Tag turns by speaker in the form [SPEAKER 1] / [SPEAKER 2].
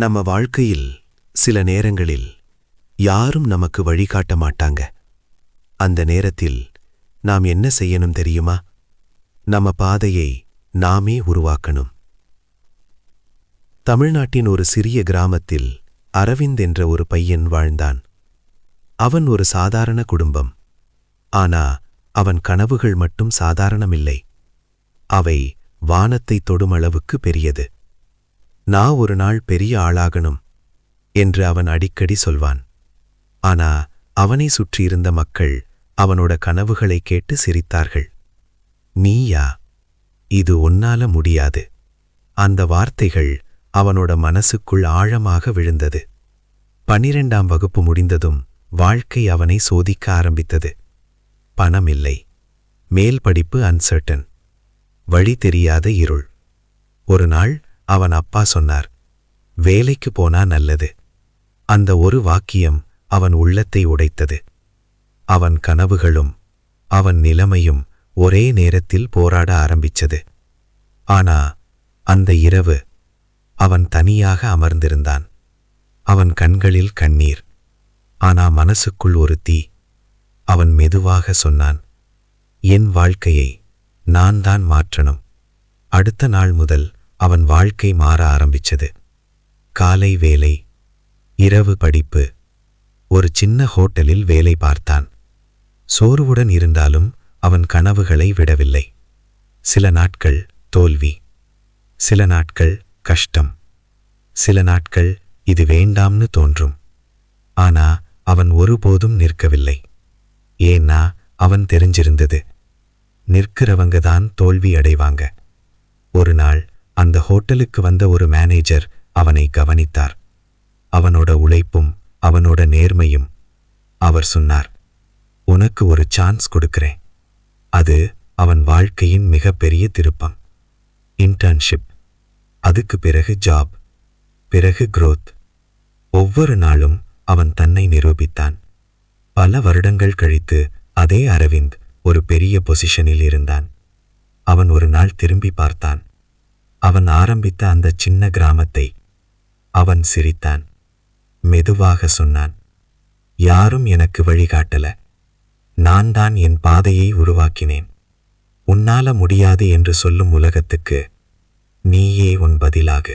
[SPEAKER 1] நம்ம வாழ்க்கையில் சில நேரங்களில் யாரும் நமக்கு வழிகாட்ட மாட்டாங்க. அந்த நேரத்தில் நாம் என்ன செய்யணும் தெரியுமா? நம்ம பாதையை நாமே உருவாக்கணும். தமிழ்நாட்டின் ஒரு சிறிய கிராமத்தில் அரவிந்த் என்ற ஒரு பையன் வாழ்ந்தான். அவன் ஒரு சாதாரண குடும்பம். ஆனா அவன் கனவுகள் மட்டும் சாதாரணமில்லை. அவை வானத்தை தொடும் அளவுக்கு பெரியது. நான் ஒரு நாள் பெரிய ஆளாகணும் என்று அவன் அடிக்கடி சொல்வான். ஆனா அவனை சுற்றியிருந்த மக்கள் அவனோட கனவுகளை கேட்டு சிரித்தார்கள். நீயா? இது உன்னால முடியாது. அந்த வார்த்தைகள் அவனோட மனசுக்குள் ஆழமாக விழுந்தது. 12ஆம் வகுப்பு முடிந்ததும் வாழ்க்கை அவனை சோதிக்க ஆரம்பித்தது. பணம் இல்லை. மேல் படிப்பு அன்சர்டன். வழி தெரியாத இருள். ஒரு நாள் அவன் அப்பா சொன்னார், வேலைக்கு போனா நல்லது. அந்த ஒரு வாக்கியம் அவன் உள்ளத்தை உடைத்தது. அவன் கனவுகளும் அவன் நிலைமையும் ஒரே நேரத்தில் போராட ஆரம்பிச்சது. ஆனா அந்த இரவு அவன் தனியாக அமர்ந்திருந்தான். அவன் கண்களில் கண்ணீர், ஆனா மனசுக்குள் ஒரு தீ. அவன் மெதுவாக சொன்னான், என் வாழ்க்கையை நான் தான் மாற்றணும். அடுத்த நாள் முதல் அவன் வாழ்க்கை மாற ஆரம்பிச்சது. காலை வேலை, இரவு படிப்பு. ஒரு சின்ன ஹோட்டலில் வேலை பார்த்தான். சோர்வுடன் இருந்தாலும் அவன் கனவுகளை விடவில்லை. சில நாட்கள் தோல்வி, சில நாட்கள் கஷ்டம், சில நாட்கள் இது வேண்டாம்னு தோன்றும். ஆனா அவன் ஒருபோதும் நிற்கவில்லை. ஏன்னா அவன் தெரிஞ்சிருந்தது, நிற்கிறவங்க தான் தோல்வி அடைவாங்க. ஒரு நாள் அந்த ஹோட்டலுக்கு வந்த ஒரு மேனேஜர் அவனை கவனித்தார். அவனோட உழைப்பும் அவனோட நேர்மையும். அவர் சொன்னார், உனக்கு ஒரு சான்ஸ் கொடுக்கிறேன். அது அவன் வாழ்க்கையின் மிகப்பெரிய திருப்பம். இன்டர்ன்ஷிப், அதுக்கு பிறகு ஜாப், பிறகு growth. ஒவ்வொரு நாளும் அவன் தன்னை நிரூபித்தான். பல வருடங்கள் கழித்து அதே அரவிந்த் ஒரு பெரிய பொசிஷனில் இருந்தான். அவன் ஒரு நாள் திரும்பி பார்த்தான். அவன் ஆரம்பித்த அந்த சின்ன கிராமத்தை. அவன் சிரித்தான். மெதுவாக சொன்னான், யாரும் எனக்கு வழிகாட்டல. நான் தான் என் பாதையை உருவாக்கினேன். உன்னால முடியாது என்று சொல்லும் உலகத்துக்கு நீயே உன் பதிலாகு.